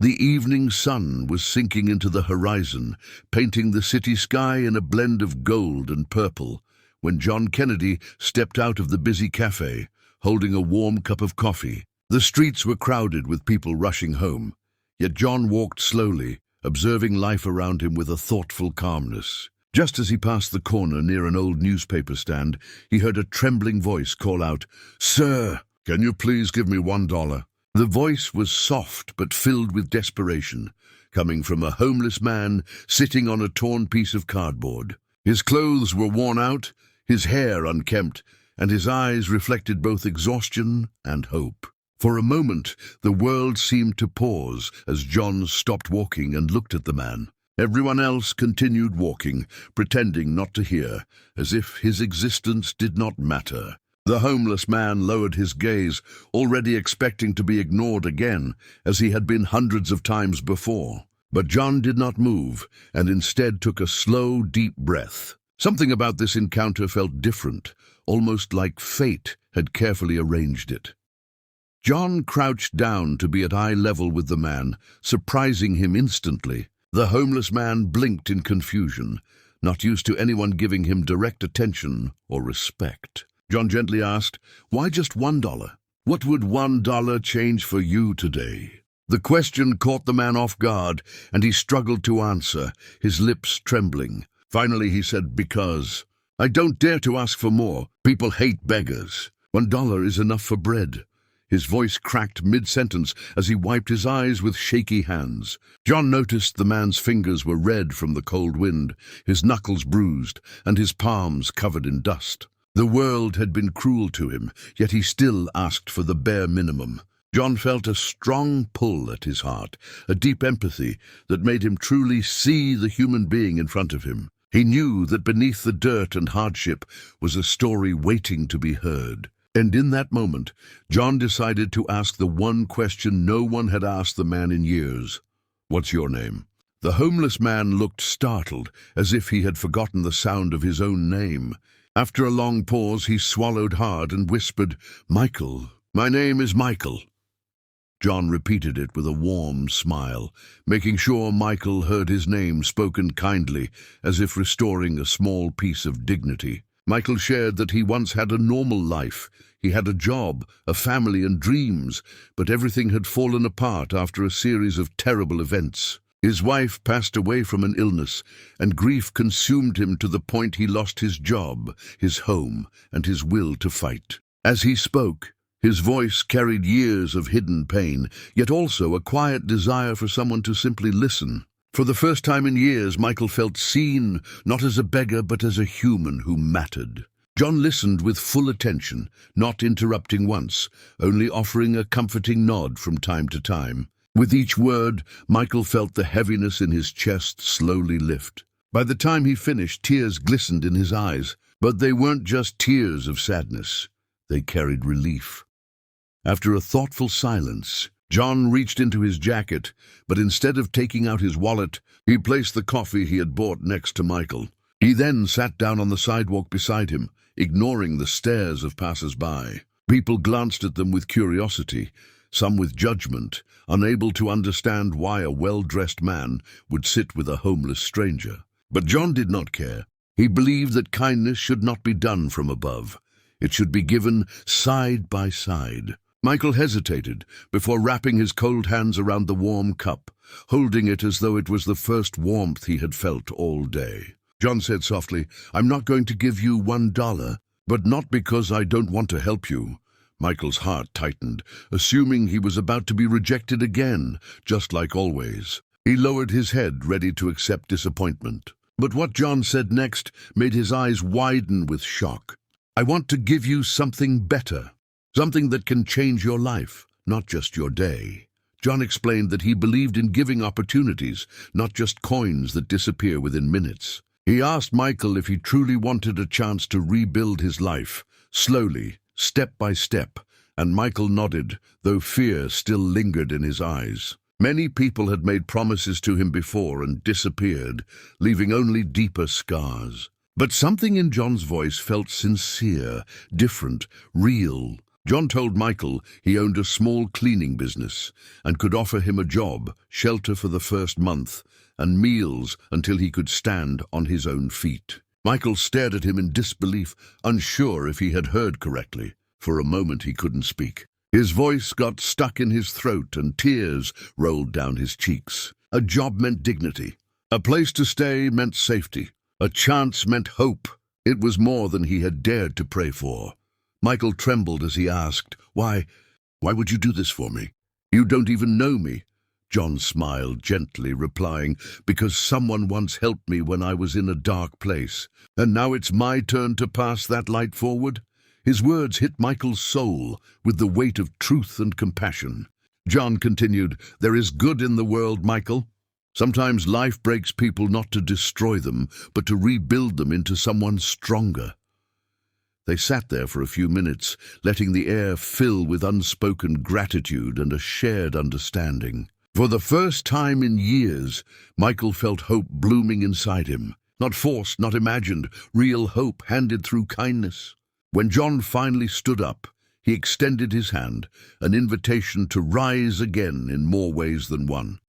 The evening sun was sinking into the horizon, painting the city sky in a blend of gold and purple, when John Kennedy stepped out of the busy cafe, holding a warm cup of coffee. The streets were crowded with people rushing home, yet John walked slowly, observing life around him with a thoughtful calmness. Just as he passed the corner near an old newspaper stand, he heard a trembling voice call out, "Sir, can you please give me $1?" The voice was soft but filled with desperation, coming from a homeless man sitting on a torn piece of cardboard. His clothes were worn out, his hair unkempt, and his eyes reflected both exhaustion and hope. For a moment, the world seemed to pause as John stopped walking and looked at the man. Everyone else continued walking, pretending not to hear, as if his existence did not matter. The homeless man lowered his gaze, already expecting to be ignored again, as he had been hundreds of times before. But John did not move, and instead took a slow, deep breath. Something about this encounter felt different, almost like fate had carefully arranged it. John crouched down to be at eye level with the man, surprising him instantly. The homeless man blinked in confusion, not used to anyone giving him direct attention or respect. John gently asked, "Why just $1? What would $1 change for you today?" The question caught the man off guard, and he struggled to answer, his lips trembling. Finally he said, "Because I don't dare to ask for more. People hate beggars. $1 is enough for bread." His voice cracked mid-sentence as he wiped his eyes with shaky hands. John noticed the man's fingers were red from the cold wind, his knuckles bruised, and his palms covered in dust. The world had been cruel to him, yet he still asked for the bare minimum. John felt a strong pull at his heart, a deep empathy that made him truly see the human being in front of him. He knew that beneath the dirt and hardship was a story waiting to be heard. And in that moment, John decided to ask the one question no one had asked the man in years. "What's your name?" The homeless man looked startled, as if he had forgotten the sound of his own name. After a long pause, he swallowed hard and whispered, "Michael. My name is Michael." John repeated it with a warm smile, making sure Michael heard his name spoken kindly, as if restoring a small piece of dignity. Michael shared that he once had a normal life. He had a job, a family, and dreams, but everything had fallen apart after a series of terrible events. His wife passed away from an illness, and grief consumed him to the point he lost his job, his home, and his will to fight. As he spoke, his voice carried years of hidden pain, yet also a quiet desire for someone to simply listen. For the first time in years, Michael felt seen, not as a beggar, but as a human who mattered. John listened with full attention, not interrupting once, only offering a comforting nod from time to time. With each word, Michael felt the heaviness in his chest slowly lift. By the time he finished, tears glistened in his eyes, but they weren't just tears of sadness. They carried relief. After a thoughtful silence, John reached into his jacket, but instead of taking out his wallet, he placed the coffee he had bought next to Michael. He then sat down on the sidewalk beside him, ignoring the stares of passers-by. People glanced at them with curiosity, some with judgment, unable to understand why a well-dressed man would sit with a homeless stranger. But John did not care. He believed that kindness should not be done from above. It should be given side by side. Michael hesitated before wrapping his cold hands around the warm cup, holding it as though it was the first warmth he had felt all day. John said softly, "I'm not going to give you $1, but not because I don't want to help you." Michael's heart tightened, assuming he was about to be rejected again, just like always. He lowered his head, ready to accept disappointment. But what John said next made his eyes widen with shock. "I want to give you something better, something that can change your life, not just your day." John explained that he believed in giving opportunities, not just coins that disappear within minutes. He asked Michael if he truly wanted a chance to rebuild his life, slowly, step by step, and Michael nodded, though fear still lingered in his eyes. Many people had made promises to him before and disappeared, leaving only deeper scars. But something in John's voice felt sincere, different, real. John told Michael he owned a small cleaning business and could offer him a job, shelter for the first month, and meals until he could stand on his own feet. Michael stared at him in disbelief, unsure if he had heard correctly. For a moment he couldn't speak. His voice got stuck in his throat and tears rolled down his cheeks. A job meant dignity. A place to stay meant safety. A chance meant hope. It was more than he had dared to pray for. Michael trembled as he asked, Why would you do this for me? You don't even know me." John smiled gently, replying, "Because someone once helped me when I was in a dark place, and now it's my turn to pass that light forward." His words hit Michael's soul with the weight of truth and compassion. John continued, "There is good in the world, Michael. Sometimes life breaks people not to destroy them, but to rebuild them into someone stronger." They sat there for a few minutes, letting the air fill with unspoken gratitude and a shared understanding. For the first time in years, Michael felt hope blooming inside him. Not forced, not imagined, real hope handed through kindness. When John finally stood up, he extended his hand, an invitation to rise again in more ways than one.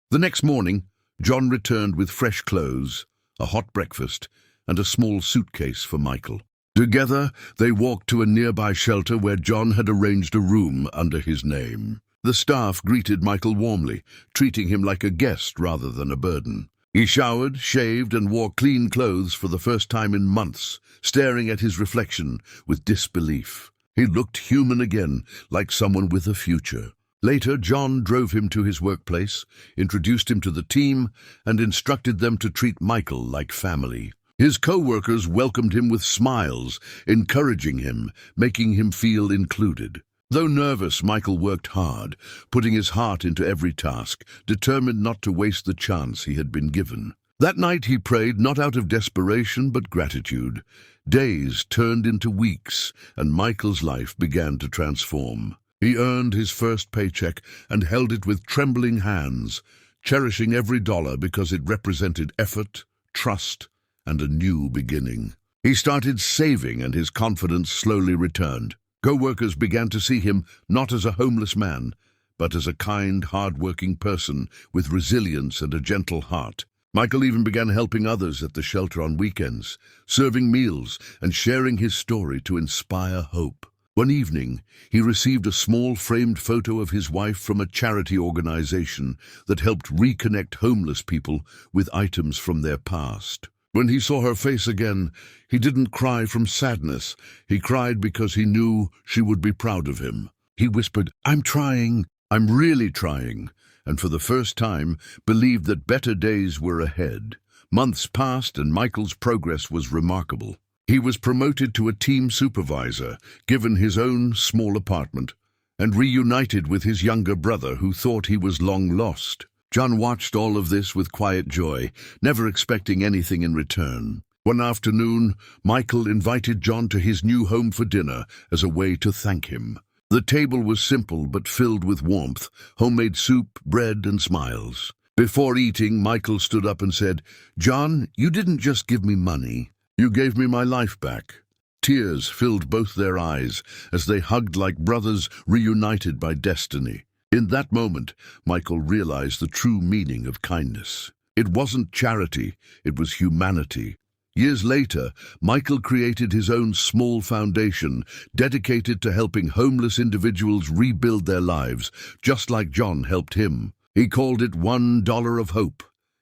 The next morning, John returned with fresh clothes, a hot breakfast, and a small suitcase for Michael. Together, they walked to a nearby shelter where John had arranged a room under his name. The staff greeted Michael warmly, treating him like a guest rather than a burden. He showered, shaved, and wore clean clothes for the first time in months, staring at his reflection with disbelief. He looked human again, like someone with a future. Later, John drove him to his workplace, introduced him to the team, and instructed them to treat Michael like family. His co-workers welcomed him with smiles, encouraging him, making him feel included. Though nervous, Michael worked hard, putting his heart into every task, determined not to waste the chance he had been given. That night he prayed not out of desperation but gratitude. Days turned into weeks, and Michael's life began to transform. He earned his first paycheck and held it with trembling hands, cherishing every dollar because it represented effort, trust, and a new beginning. He started saving, and his confidence slowly returned. Co-workers began to see him not as a homeless man, but as a kind, hard-working person with resilience and a gentle heart. Michael even began helping others at the shelter on weekends, serving meals and sharing his story to inspire hope. One evening, he received a small framed photo of his wife from a charity organization that helped reconnect homeless people with items from their past. When he saw her face again, he didn't cry from sadness. He cried because he knew she would be proud of him. He whispered, "I'm trying. I'm really trying," and for the first time believed that better days were ahead. Months passed and Michael's progress was remarkable. He was promoted to a team supervisor, given his own small apartment, and reunited with his younger brother who thought he was long lost. John watched all of this with quiet joy, never expecting anything in return. One afternoon, Michael invited John to his new home for dinner as a way to thank him. The table was simple but filled with warmth, homemade soup, bread, and smiles. Before eating, Michael stood up and said, "John, you didn't just give me money. You gave me my life back." Tears filled both their eyes as they hugged like brothers reunited by destiny. In that moment, Michael realized the true meaning of kindness. It wasn't charity, it was humanity. Years later, Michael created his own small foundation dedicated to helping homeless individuals rebuild their lives, just like John helped him. He called it $1 of hope.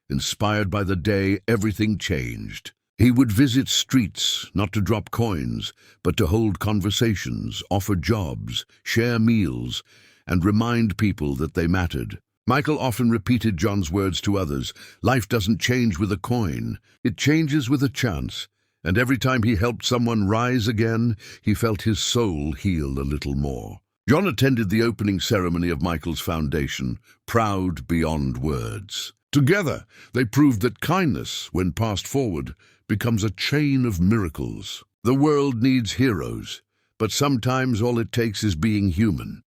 Inspired by the day everything changed. He would visit streets, not to drop coins, but to hold conversations, offer jobs, share meals, and remind people that they mattered. Michael often repeated John's words to others. Life doesn't change with a coin. It changes with a chance. And every time he helped someone rise again, he felt his soul heal a little more. John attended the opening ceremony of Michael's foundation, proud beyond words. Together, they proved that kindness, when passed forward, becomes a chain of miracles. The world needs heroes, but sometimes all it takes is being human.